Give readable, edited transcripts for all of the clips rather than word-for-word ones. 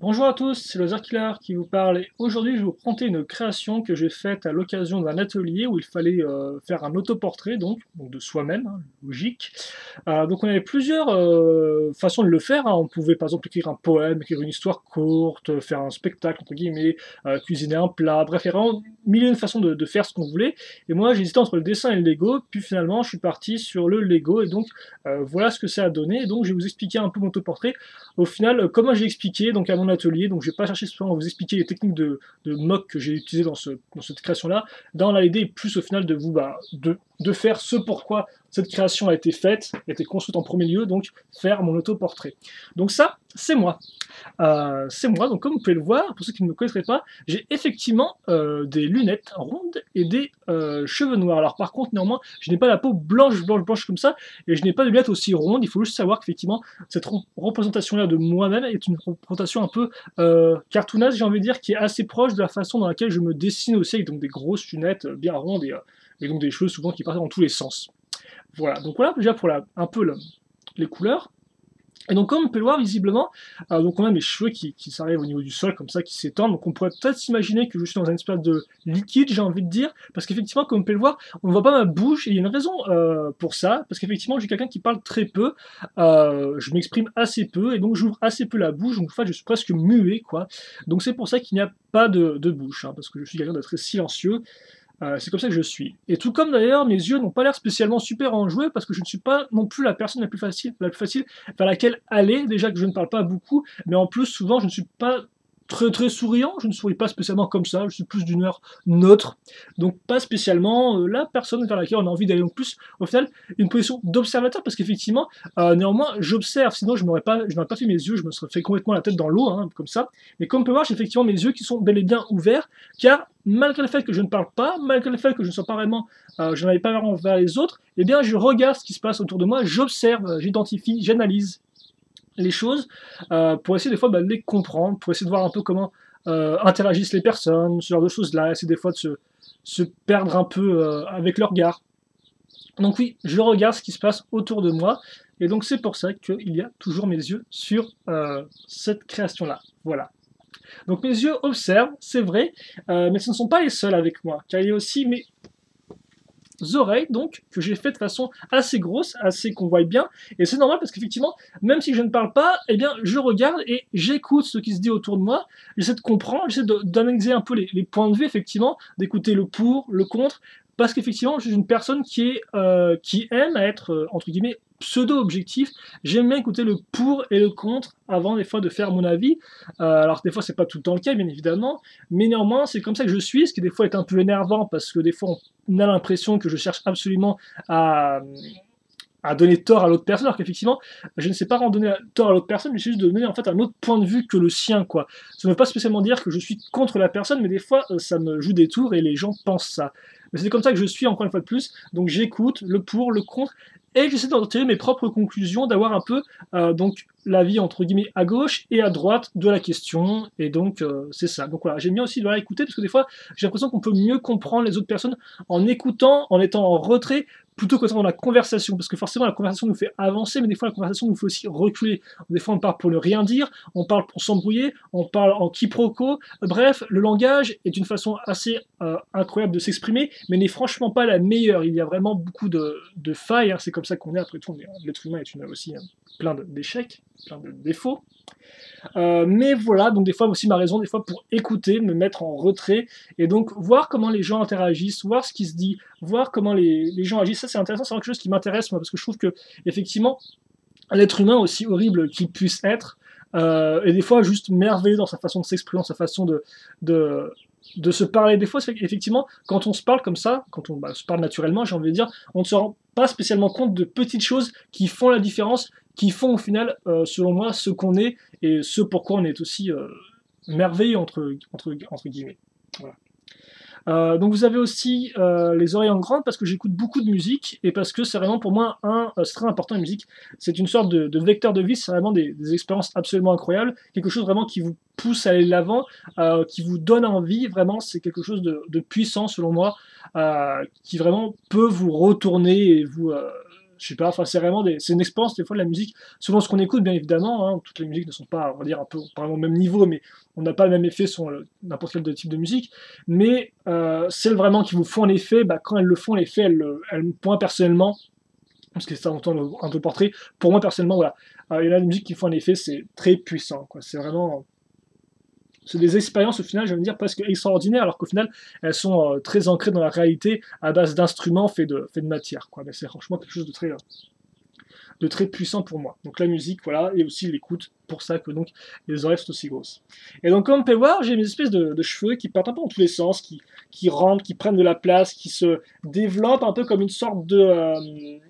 Bonjour à tous, c'est le Killer qui vous parle et aujourd'hui je vais vous présenter une création que j'ai faite à l'occasion d'un atelier où il fallait faire un autoportrait donc de soi-même, hein, logique. Donc on avait plusieurs façons de le faire, hein. On pouvait par exemple écrire un poème, écrire une histoire courte, faire un spectacle entre guillemets, cuisiner un plat, bref il y a vraiment mille et une façons de faire ce qu'on voulait. Et moi j'hésitais entre le dessin et le Lego, puis finalement je suis parti sur le Lego et donc voilà ce que ça a donné. Et donc je vais vous expliquer un peu mon autoportrait. Au final, comment j'ai expliqué donc à mon atelier, donc je ne vais pas chercher spécialement à vous expliquer les techniques de mock que j'ai utilisées dans cette création-là. Dans l'idée est plus au final de vous de faire ce pourquoi cette création a été faite, a été construite en premier lieu, donc faire mon autoportrait. Donc ça, c'est moi, donc comme vous pouvez le voir, pour ceux qui ne me connaîtraient pas, j'ai effectivement des lunettes rondes et des cheveux noirs. Alors par contre, néanmoins, je n'ai pas la peau blanche, blanche, blanche comme ça, et je n'ai pas de lunettes aussi rondes. Il faut juste savoir qu'effectivement, cette représentation-là de moi-même est une représentation un peu cartoonaise, j'ai envie de dire, qui est assez proche de la façon dans laquelle je me dessine aussi, avec donc des grosses lunettes bien rondes et donc des cheveux souvent qui partent dans tous les sens. Voilà, donc voilà déjà pour un peu les couleurs. Et donc comme on peut le voir visiblement, donc on a mes cheveux qui s'arrivent au niveau du sol comme ça, qui s'étendent, donc on pourrait peut-être s'imaginer que je suis dans un espèce de liquide, j'ai envie de dire, parce qu'effectivement comme on peut le voir, on ne voit pas ma bouche, et il y a une raison pour ça, parce qu'effectivement j'ai quelqu'un qui parle très peu, je m'exprime assez peu, et donc j'ouvre assez peu la bouche, donc en fait je suis presque muet, quoi. Donc c'est pour ça qu'il n'y a pas de bouche, hein, parce que je suis quelqu'un de très silencieux. C'est comme ça que je suis. Et tout comme d'ailleurs, mes yeux n'ont pas l'air spécialement super enjoués parce que je ne suis pas non plus la personne la plus facile vers laquelle aller. Déjà que je ne parle pas beaucoup, mais en plus, souvent, je ne suis pas très très souriant. Je ne souris pas spécialement comme ça. Je suis plus d'humeur neutre. Donc, pas spécialement la personne vers laquelle on a envie d'aller. Donc, plus, au final, une position d'observateur parce qu'effectivement, néanmoins, j'observe. Sinon, je n'aurais pas fait mes yeux. Je me serais fait complètement la tête dans l'eau, hein, comme ça. Mais comme on peut voir, j'ai effectivement mes yeux qui sont bel et bien ouverts car malgré le fait que je ne parle pas, malgré le fait que je ne sois pas vraiment, je n'avais pas vraiment vers les autres, eh bien je regarde ce qui se passe autour de moi, j'observe, j'identifie, j'analyse les choses pour essayer des fois de les comprendre, pour essayer de voir un peu comment interagissent les personnes, ce genre de choses-là, essayer des fois de se perdre un peu avec leur regard. Donc oui, je regarde ce qui se passe autour de moi, et donc c'est pour ça qu'il y a toujours mes yeux sur cette création-là. Voilà. Donc mes yeux observent, c'est vrai, mais ce ne sont pas les seuls avec moi, car il y a aussi mes oreilles, donc, que j'ai fait de façon assez grosse, assez qu'on voit bien, et c'est normal parce qu'effectivement, même si je ne parle pas, eh bien, je regarde et j'écoute ce qui se dit autour de moi, j'essaie de comprendre, j'essaie d'analyser un peu les points de vue, effectivement, d'écouter le pour, le contre, parce qu'effectivement, je suis une personne qui aime être, entre guillemets, pseudo-objectif, j'aime bien écouter le pour et le contre avant des fois de faire mon avis, alors des fois c'est pas tout le temps le cas bien évidemment, mais néanmoins c'est comme ça que je suis, ce qui des fois est un peu énervant parce que des fois on a l'impression que je cherche absolument à donner tort à l'autre personne, alors qu'effectivement, je ne sais pas en donner tort à l'autre personne, mais c'est juste de donner en fait un autre point de vue que le sien, quoi. Ça ne veut pas spécialement dire que je suis contre la personne, mais des fois, ça me joue des tours et les gens pensent ça. Mais c'est comme ça que je suis, encore une fois de plus, donc j'écoute le pour, le contre, et j'essaie d'en tirer mes propres conclusions, d'avoir un peu, donc, l'avis entre guillemets à gauche et à droite de la question, et donc c'est ça. Donc voilà, j'aime bien aussi de écouter, parce que des fois, j'ai l'impression qu'on peut mieux comprendre les autres personnes en écoutant, en étant en retrait, plutôt que dans la conversation, parce que forcément la conversation nous fait avancer, mais des fois la conversation nous fait aussi reculer. Des fois on parle pour ne rien dire, on parle pour s'embrouiller, on parle en quiproquo, bref, le langage est une façon assez incroyable de s'exprimer, mais n'est franchement pas la meilleure. Il y a vraiment beaucoup de failles, hein. C'est comme ça qu'on est, après tout, l'être humain est aussi plein d'échecs, plein de défauts. Mais voilà, donc des fois aussi ma raison, des fois pour écouter, me mettre en retrait, et donc voir comment les gens interagissent, voir ce qui se dit, voir comment les gens agissent, ça c'est intéressant, c'est quelque chose qui m'intéresse moi, parce que je trouve que effectivement l'être humain, aussi horrible qu'il puisse être, est des fois juste merveilleux dans sa façon de s'exprimer, dans sa façon de se parler. Des fois, c'est effectivement, quand on se parle comme ça, quand on se parle naturellement, j'ai envie de dire, on ne se rend pas spécialement compte de petites choses qui font la différence, qui font au final, selon moi, ce qu'on est et ce pourquoi on est aussi merveilleux, entre guillemets. Voilà. Donc vous avez aussi les oreilles en grande parce que j'écoute beaucoup de musique et parce que c'est vraiment pour moi c'est très important la musique. C'est une sorte de vecteur de vie, c'est vraiment des expériences absolument incroyables, quelque chose vraiment qui vous pousse à aller de l'avant, qui vous donne envie, vraiment c'est quelque chose de puissant selon moi, qui vraiment peut vous retourner et je sais pas, enfin c'est vraiment c'est une expérience des fois de la musique, selon ce qu'on écoute bien évidemment, hein, toutes les musiques ne sont pas, on va dire, un peu vraiment au même niveau, mais on n'a pas le même effet sur n'importe quel type de musique, mais celles vraiment qui vous font un effet, bah, quand elles le font, l'effet, pour moi personnellement, parce que ça entend un peu portrait, pour moi personnellement, voilà, il y en a des musiques qui font un effet, c'est très puissant, quoi, c'est vraiment... C'est des expériences au final, je vais me dire, presque extraordinaires, alors qu'au final, elles sont très ancrées dans la réalité à base d'instruments faits de matière, quoi. Mais c'est franchement quelque chose de très puissant pour moi. Donc la musique, voilà, et aussi l'écoute, pour ça que donc les oreilles sont aussi grosses. Et donc comme on peut voir, j'ai une espèce de cheveux qui partent un peu dans tous les sens, qui rentrent, qui prennent de la place, qui se développent un peu comme une sorte de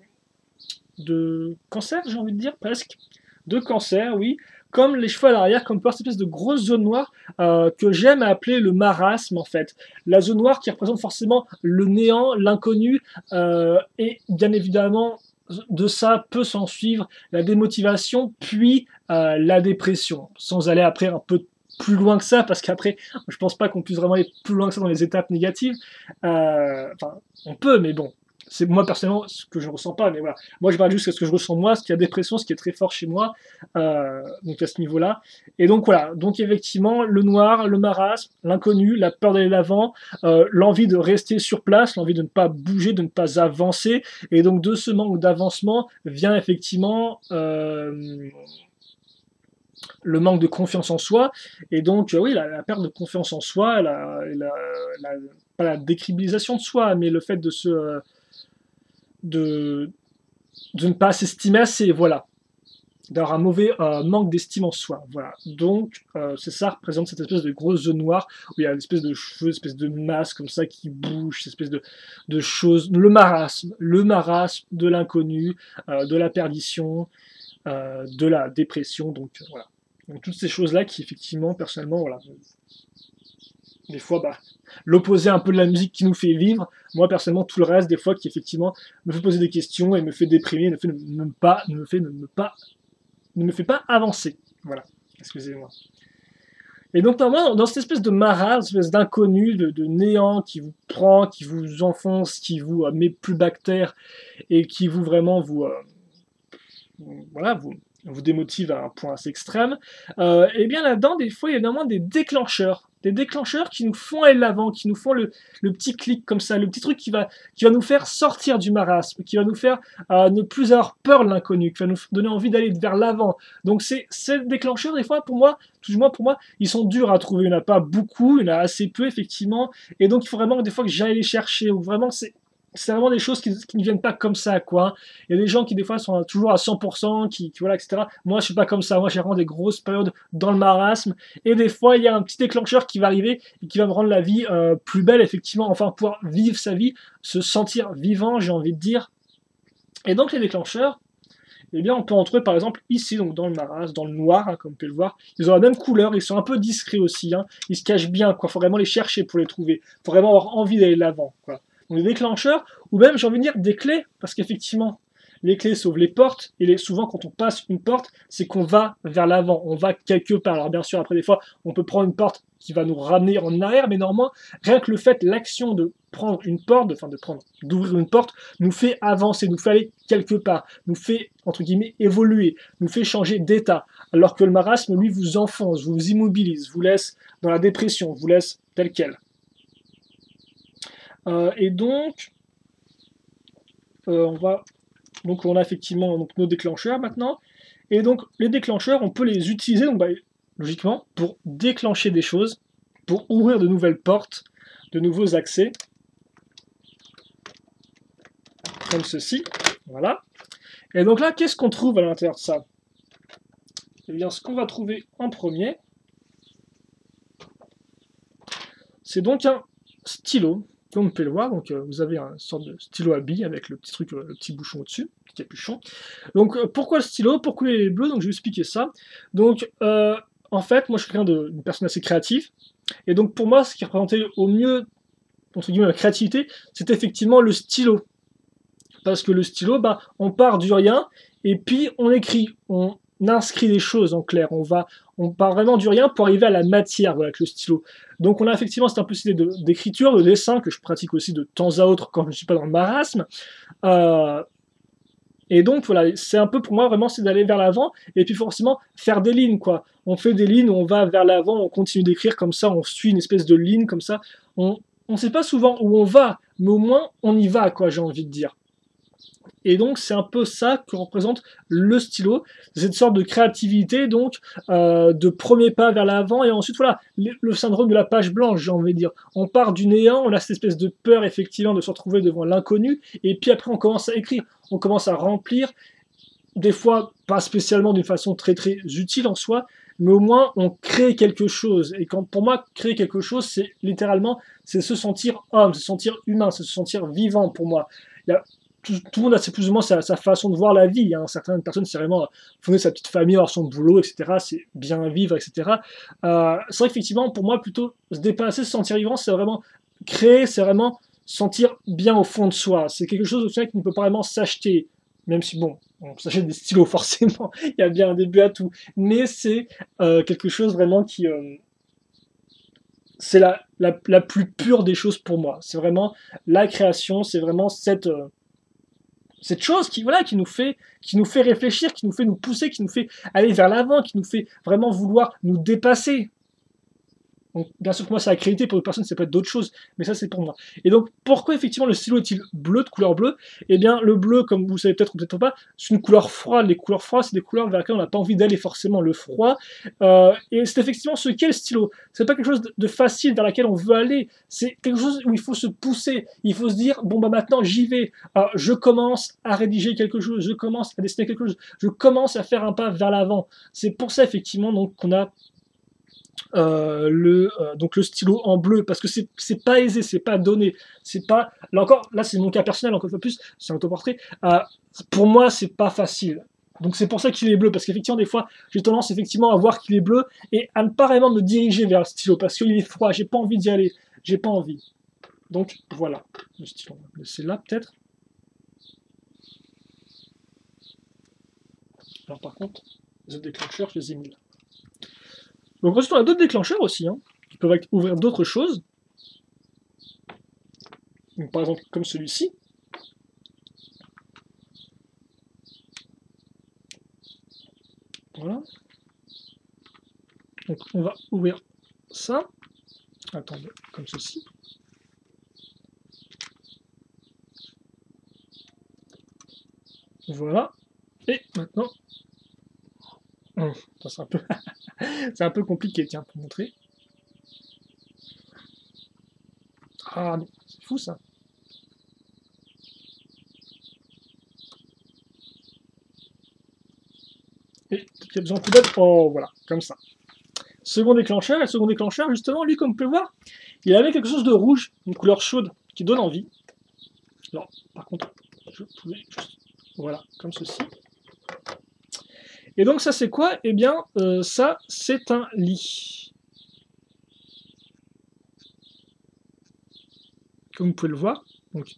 cancer, j'ai envie de dire, presque. De cancer, oui. Comme les cheveux à l'arrière, comme par cette espèce de grosse zone noire que j'aime appeler le marasme, en fait. La zone noire qui représente forcément le néant, l'inconnu, et bien évidemment, de ça peut s'en suivre la démotivation, puis la dépression. Sans aller après un peu plus loin que ça, parce qu'après, je pense pas qu'on puisse vraiment aller plus loin que ça dans les étapes négatives. Enfin, on peut, mais bon, c'est moi personnellement ce que je ressens pas, mais voilà. Moi je parle juste de ce que je ressens moi, ce qui a dépression, ce qui est très fort chez moi, donc à ce niveau-là. Et donc voilà, donc effectivement, le noir, le marasme, l'inconnu, la peur d'aller de l'avant, l'envie de rester sur place, l'envie de ne pas bouger, de ne pas avancer, et donc de ce manque d'avancement vient effectivement le manque de confiance en soi, et donc oui, la perte de confiance en soi, pas la décribilisation de soi, mais le fait de, de ne pas s'estimer assez, voilà, d'avoir un mauvais manque d'estime en soi, voilà. Donc c'est ça représente cette espèce de grosse zone noire où il y a une espèce de cheveux, une espèce de masse comme ça qui bouge, cette espèce de choses, le marasme de l'inconnu, de la perdition, de la dépression, donc voilà. Donc toutes ces choses-là qui effectivement, personnellement, voilà, des fois, bah, l'opposé un peu de la musique qui nous fait vivre. Moi, personnellement, tout le reste, des fois, qui effectivement me fait poser des questions et me fait déprimer, ne me fait pas avancer. Voilà. Excusez-moi. Et donc, normalement, dans cette espèce de maras, cette espèce d'inconnu, de néant qui vous prend, qui vous enfonce, qui vous met plus bactère et qui vous vraiment voilà, vous démotive à un point assez extrême, et bien là-dedans, des fois, il y a énormément des déclencheurs qui nous font aller de l'avant, qui nous font le petit clic comme ça, le petit truc qui va nous faire sortir du marasme, qui va nous faire ne plus avoir peur de l'inconnu, qui va nous donner envie d'aller vers l'avant. Donc ces déclencheurs, des fois, pour moi, ils sont durs à trouver. Il n'y en a pas beaucoup, il y en a assez peu, effectivement, et donc il faut vraiment des fois que j'aille les chercher, ou vraiment c'est vraiment des choses qui ne viennent pas comme ça, quoi. Il y a des gens qui, des fois, sont toujours à 100%, voilà, etc. Moi, je suis pas comme ça. Moi, j'ai vraiment des grosses périodes dans le marasme. Et des fois, il y a un petit déclencheur qui va arriver et qui va me rendre la vie plus belle, effectivement. Enfin, pouvoir vivre sa vie, se sentir vivant, j'ai envie de dire. Et donc, les déclencheurs, eh bien, on peut en trouver, par exemple, ici, donc dans le marasme, dans le noir, hein, comme vous pouvez le voir. Ils ont la même couleur, ils sont un peu discrets aussi, hein. Ils se cachent bien, quoi. Faut vraiment les chercher pour les trouver. Faut vraiment avoir envie d'aller de l'avant, quoi. Donc des déclencheurs, ou même j'ai envie de dire des clés, parce qu'effectivement, les clés sauvent les portes, et souvent quand on passe une porte, c'est qu'on va vers l'avant, on va quelque part. Alors bien sûr, après des fois, on peut prendre une porte qui va nous ramener en arrière, mais normalement, rien que le fait, l'action de prendre une porte, d'ouvrir une porte, nous fait avancer, nous fait aller quelque part, nous fait, entre guillemets, évoluer, nous fait changer d'état. Alors que le marasme, lui, vous enfonce, vous immobilise, vous laisse dans la dépression, vous laisse tel quel. Et donc, on a effectivement donc, nos déclencheurs maintenant. Et donc, les déclencheurs, on peut les utiliser, donc, logiquement, pour déclencher des choses, pour ouvrir de nouvelles portes, de nouveaux accès, comme ceci. Voilà. Et donc là, qu'est-ce qu'on trouve à l'intérieur de ça? Eh bien, ce qu'on va trouver en premier, c'est donc un stylo. Comme vous pouvez le voir, donc vous avez une sorte de stylo à billes avec le petit truc, le petit bouchon au-dessus, le petit capuchon. Donc pourquoi le stylo? Pourquoi il est bleu? Donc je vais vous expliquer ça. Donc en fait, moi je suis quelqu'un d'une personne assez créative, et donc pour moi, ce qui représentait au mieux, entre guillemets, la créativité, c'est effectivement le stylo. Parce que le stylo, on part du rien, et puis on écrit, on inscrit des choses en clair, on part vraiment du rien pour arriver à la matière, voilà, avec le stylo. Donc on a effectivement cette simplicité d'écriture, de dessin, que je pratique aussi de temps à autre quand je ne suis pas dans le marasme. Et donc voilà, c'est un peu pour moi vraiment, c'est d'aller vers l'avant et puis forcément faire des lignes quoi. On fait des lignes, on va vers l'avant, on continue d'écrire comme ça, on suit une espèce de ligne comme ça. On on sait pas souvent où on va, mais au moins on y va quoi, j'ai envie de dire. Et donc c'est un peu ça que représente le stylo, cette sorte de créativité donc de premier pas vers l'avant et ensuite voilà le syndrome de la page blanche j'ai envie de dire. On part du néant, on a cette espèce de peur effectivement de se retrouver devant l'inconnu et puis après on commence à écrire, on commence à remplir, des fois pas spécialement d'une façon très très utile en soi, mais au moins on crée quelque chose. Et quand pour moi créer quelque chose c'est littéralement c'est se sentir homme, se sentir humain, se sentir vivant pour moi. Il y a tout le monde a plus ou moins sa façon de voir la vie. Hein. Certaines personnes, c'est vraiment fonder sa petite famille, avoir son boulot, etc. C'est bien vivre, etc. C'est vrai qu'effectivement, pour moi, plutôt se dépasser, se sentir vivant, c'est vraiment créer, c'est vraiment sentir bien au fond de soi. C'est quelque chose au final qui ne peut pas vraiment s'acheter, même si bon, on s'achète des stylos forcément, il y a bien un début à tout. Mais c'est quelque chose vraiment qui c'est la plus pure des choses pour moi. C'est vraiment la création, c'est vraiment cette chose qui, voilà, qui nous fait réfléchir, qui nous fait nous pousser, qui nous fait aller vers l'avant, qui nous fait vraiment vouloir nous dépasser. Donc, bien sûr que moi, c'est la créativité, pour d'autres personnes, ça peut être d'autres choses, mais ça, c'est pour moi. Et donc, pourquoi effectivement le stylo est-il bleu, de couleur bleue? Eh bien, le bleu, comme vous savez peut-être ou peut-être pas, c'est une couleur froide. Les couleurs froides, c'est des couleurs vers lesquelles on n'a pas envie d'aller forcément, le froid. Et c'est effectivement ce qu'est le stylo. C'est pas quelque chose de facile vers laquelle on veut aller. C'est quelque chose où il faut se pousser. Il faut se dire, bon, bah maintenant, j'y vais. Je commence à rédiger quelque chose, je commence à dessiner quelque chose, je commence à faire un pas vers l'avant. C'est pour ça, effectivement, donc, qu'on a donc le stylo en bleu parce que c'est pas aisé, c'est pas donné, c'est pas là encore là c'est mon cas personnel encore une fois plus, c'est un autoportrait. Pour moi c'est pas facile. Donc c'est pour ça qu'il est bleu parce qu'effectivement des fois j'ai tendance effectivement à voir qu'il est bleu et à ne pas vraiment me diriger vers le stylo parce qu'il est froid, j'ai pas envie d'y aller, j'ai pas envie. Donc voilà le stylo. C'est là peut-être. Alors par contre les autres déclencheurs je les ai mis là. Donc ensuite on a d'autres déclencheurs aussi, hein, qui peuvent ouvrir d'autres choses. Donc, par exemple comme celui-ci. Voilà. Donc on va ouvrir ça. Attendez, comme ceci. Voilà. Et maintenant. C'est un peu. C'est un peu compliqué, tiens, pour montrer. Ah non, c'est fou ça. Et il y a besoin de coup d'aide. Oh voilà, comme ça. Second déclencheur, et le second déclencheur, justement, lui, comme vous pouvez voir, il avait quelque chose de rouge, une couleur chaude, qui donne envie. Alors, par contre, je pouvais juste. Voilà, comme ceci. Et donc, ça, c'est quoi? Eh bien, ça, c'est un lit. Comme vous pouvez le voir. Donc,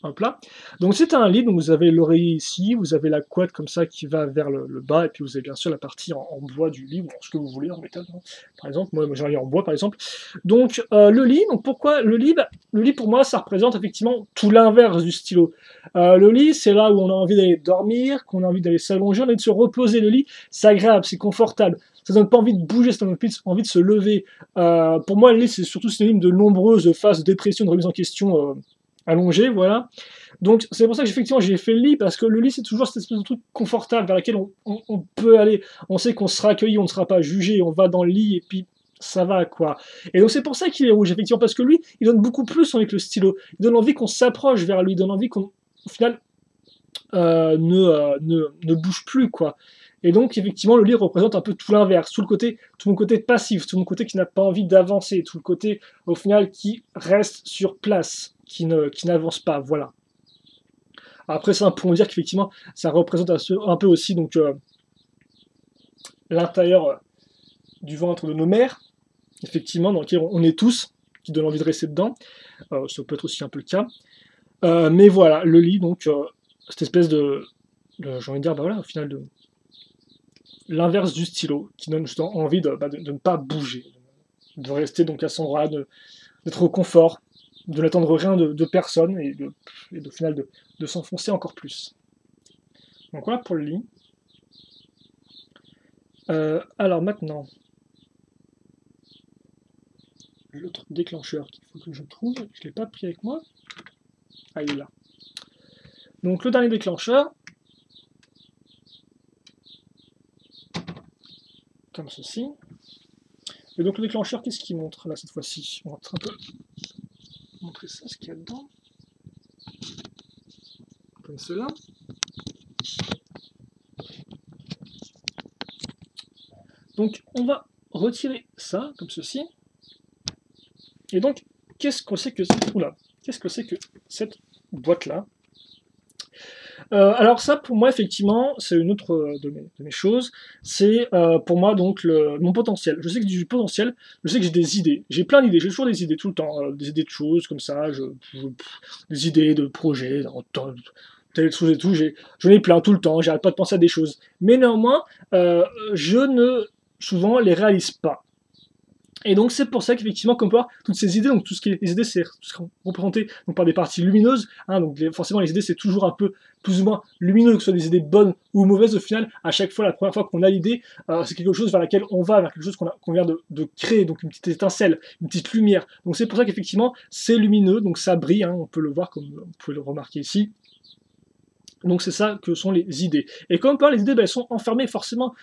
hop là. Donc c'est un lit, donc vous avez l'oreiller ici, vous avez la couette comme ça qui va vers le bas, et puis vous avez bien sûr la partie en bois du lit, ou ce que vous voulez, en métal, hein. Par exemple, moi j'ai un lit en bois par exemple. Donc le lit, donc pourquoi le lit? Le lit pour moi ça représente effectivement tout l'inverse du stylo. Le lit c'est là où on a envie d'aller dormir, qu'on a envie d'aller s'allonger, on a envie de se reposer. Le lit c'est agréable, c'est confortable. Ça donne pas envie de bouger, ça donne envie de se lever. Pour moi, le lit, c'est surtout synonyme de nombreuses phases de dépression, de remise en question allongé, voilà. Donc c'est pour ça que effectivement j'ai fait le lit, parce que le lit c'est toujours cette espèce de truc confortable vers lequel on peut aller. On sait qu'on sera accueilli, on ne sera pas jugé, on va dans le lit et puis ça va quoi. Et donc c'est pour ça qu'il est rouge, effectivement, parce que lui, il donne beaucoup plus avec le stylo. Il donne envie qu'on s'approche vers lui, il donne envie qu'on, au final, ne bouge plus quoi. Et donc effectivement le lit représente un peu tout l'inverse, tout mon côté passif, tout mon côté qui n'a pas envie d'avancer, tout le côté au final qui reste sur place, qui n'avance pas, voilà. Après ça pour dire qu'effectivement ça représente un peu aussi donc l'intérieur du ventre de nos mères, effectivement dans lequel on est tous, qui donne envie de rester dedans. Ça peut être aussi un peu le cas. Mais voilà, le lit donc cette espèce j'ai envie de dire bah voilà au final de l'inverse du stylo, qui donne justement envie de ne pas bouger, de rester donc à cet endroit-là, d'être au confort. de n'attendre rien de personne et au final de s'enfoncer encore plus. Donc voilà pour le lit. Alors maintenant, l'autre déclencheur qu'il faut que je trouve, je ne l'ai pas pris avec moi. Ah, il est là. Donc le dernier déclencheur, comme ceci. Et donc le déclencheur, qu'est-ce qu'il montre là cette fois-ci? On va un peu montrer ça, ce qu'il y a dedans. Comme cela. Donc on va retirer ça, comme ceci. Et donc, qu'est-ce que c'est que cette boîte-là? Alors ça, pour moi, effectivement, c'est une autre de mes choses. C'est pour moi donc mon potentiel. Je sais que j'ai du potentiel, je sais que j'ai des idées. J'ai plein d'idées, j'ai toujours des idées tout le temps. Des idées de choses comme ça, des idées de projets, telle chose et tout. J'en ai plein tout le temps, j'arrête pas de penser à des choses. Mais néanmoins, je ne souvent les réalise pas. Et donc c'est pour ça qu'effectivement, comme voir toutes ces idées, donc tout ce qui est les idées, c'est tout ce qui est représenté donc, par des parties lumineuses, hein, donc forcément les idées c'est toujours un peu plus ou moins lumineux, que ce soit des idées bonnes ou mauvaises, au final, à chaque fois, la première fois qu'on a l'idée, c'est quelque chose vers laquelle on va, vers quelque chose qu'on vient de créer, donc une petite étincelle, une petite lumière. Donc c'est pour ça qu'effectivement c'est lumineux, donc ça brille, hein, on peut le voir comme vous pouvez le remarquer ici. Donc c'est ça que sont les idées. Et comme par les idées, elles sont enfermées forcément.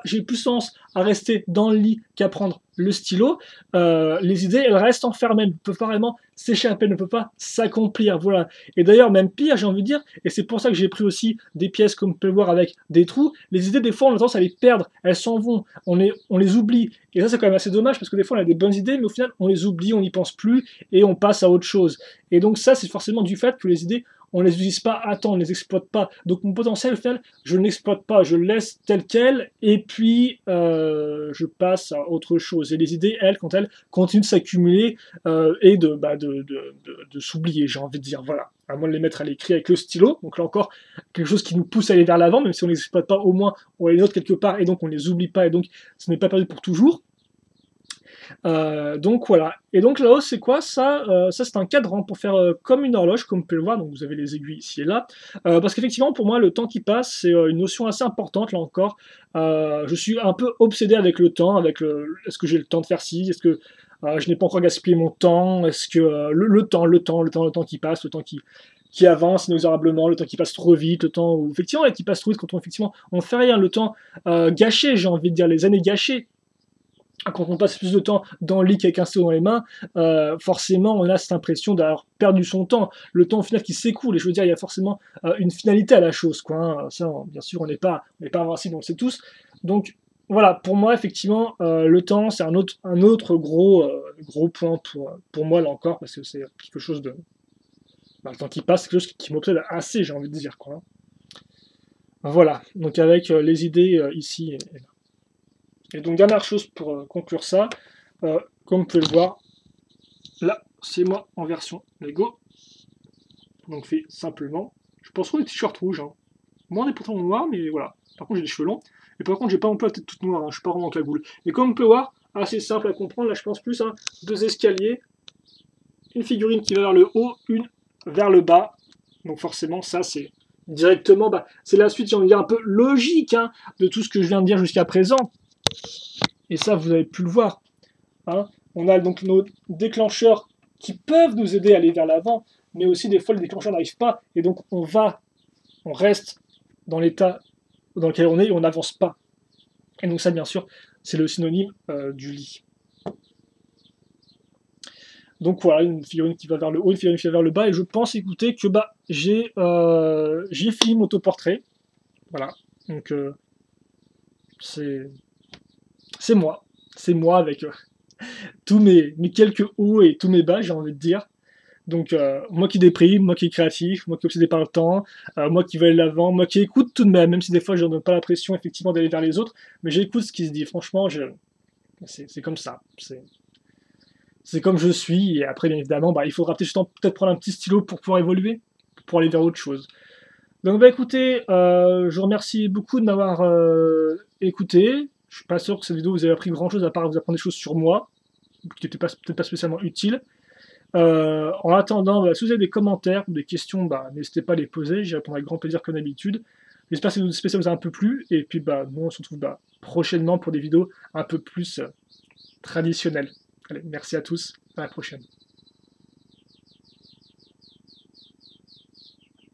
J'ai plus sens à rester dans le lit qu'à prendre le stylo. Les idées, elles restent enfermées, elles ne peuvent pas vraiment s'échapper, elles ne peuvent pas s'accomplir. Voilà. Et d'ailleurs, même pire, j'ai envie de dire, et c'est pour ça que j'ai pris aussi des pièces, comme vous pouvez le voir, avec des trous. Les idées, des fois, on a tendance à les perdre, elles s'en vont, on les oublie. Et ça, c'est quand même assez dommage, parce que des fois, on a des bonnes idées, mais au final, on les oublie, on n'y pense plus, et on passe à autre chose. Et donc ça, c'est forcément du fait que les idées, on ne les utilise pas à temps, on ne les exploite pas. Donc mon potentiel, au final, je ne l'exploite pas, je le laisse tel quel, et puis je passe à autre chose. Et les idées, elles, quand elles continuent de s'accumuler et de s'oublier, j'ai envie de dire, voilà. À moins de les mettre à l'écrit avec le stylo, donc là encore, quelque chose qui nous pousse à aller vers l'avant, même si on ne les exploite pas, au moins on les note quelque part, et donc on ne les oublie pas, et donc ce n'est pas perdu pour toujours. Donc voilà. Et donc là-haut, c'est quoi ça? Ça, c'est un cadran pour faire comme une horloge, comme vous pouvez le voir. Donc vous avez les aiguilles ici et là. Parce qu'effectivement, pour moi, le temps qui passe, c'est une notion assez importante, là encore. Je suis un peu obsédé avec le temps, est-ce que j'ai le temps de faire ci? Est-ce que je n'ai pas encore gaspillé mon temps? Est-ce que le temps qui passe, le temps qui avance inexorablement, le temps qui passe trop vite, le temps où effectivement, qui passe trop vite quand on ne fait rien, le temps gâché, j'ai envie de dire, les années gâchées. Quand on passe plus de temps dans le lit qu'avec un stylo dans les mains, forcément on a cette impression d'avoir perdu son temps, le temps au final qui s'écoule, et je veux dire, il y a forcément une finalité à la chose, quoi, hein. Ça, bien sûr, on n'est pas invincible, on le sait tous. Donc voilà, pour moi, effectivement, le temps, c'est un autre gros point pour moi, là encore, parce que c'est quelque chose de... le temps qui passe, c'est quelque chose qui m'obsède assez, j'ai envie de dire, quoi, hein. Voilà, donc avec les idées ici et là. Et donc dernière chose pour conclure ça, comme vous pouvez le voir, là c'est moi en version Lego, donc fait simplement, je pense qu'on est t-shirt rouge, hein. Moi on est pourtant noir, mais voilà, par contre j'ai des cheveux longs, et par contre j'ai pas un peu la tête toute noire, hein. Je suis pas vraiment en cagoule. Et comme vous pouvez voir, assez simple à comprendre, là je pense plus à deux escaliers, une figurine qui va vers le haut, une vers le bas, donc forcément ça c'est directement, c'est la suite, j'ai envie de dire, un peu logique, hein, de tout ce que je viens de dire jusqu'à présent. Et ça, vous avez pu le voir, hein. On a donc nos déclencheurs qui peuvent nous aider à aller vers l'avant, mais aussi des fois, les déclencheurs n'arrivent pas, et donc on reste dans l'état dans lequel on est et on n'avance pas. Et donc ça, bien sûr, c'est le synonyme du lit. Donc voilà, une figurine qui va vers le haut, une figurine qui va vers le bas, et je pense, écoutez, que j'ai fini mon autoportrait. Voilà, donc c'est moi avec tous mes quelques hauts et tous mes bas, j'ai envie de dire. Donc moi qui déprime, moi qui est créatif, moi qui est obsédé par le temps, moi qui veux aller de l'avant, moi qui écoute tout de même si des fois je ne donne pas la pression effectivement d'aller vers les autres, mais j'écoute ce qui se dit. Franchement, c'est comme ça. C'est comme je suis, et après bien évidemment, il faudra peut-être prendre un petit stylo pour pouvoir évoluer, pour aller vers autre chose. Donc écoutez, je vous remercie beaucoup de m'avoir écouté. Je suis pas sûr que cette vidéo vous ait appris grand chose à part vous apprendre des choses sur moi, qui n'étaient peut-être pas spécialement utiles. En attendant, bah, si vous avez des commentaires ou des questions, bah, n'hésitez pas à les poser, j'y répondrai avec grand plaisir comme d'habitude. J'espère que cette spécial vous a un peu plu, et puis bah, nous on se retrouve bah, prochainement pour des vidéos un peu plus traditionnelles. Allez, merci à tous, à la prochaine.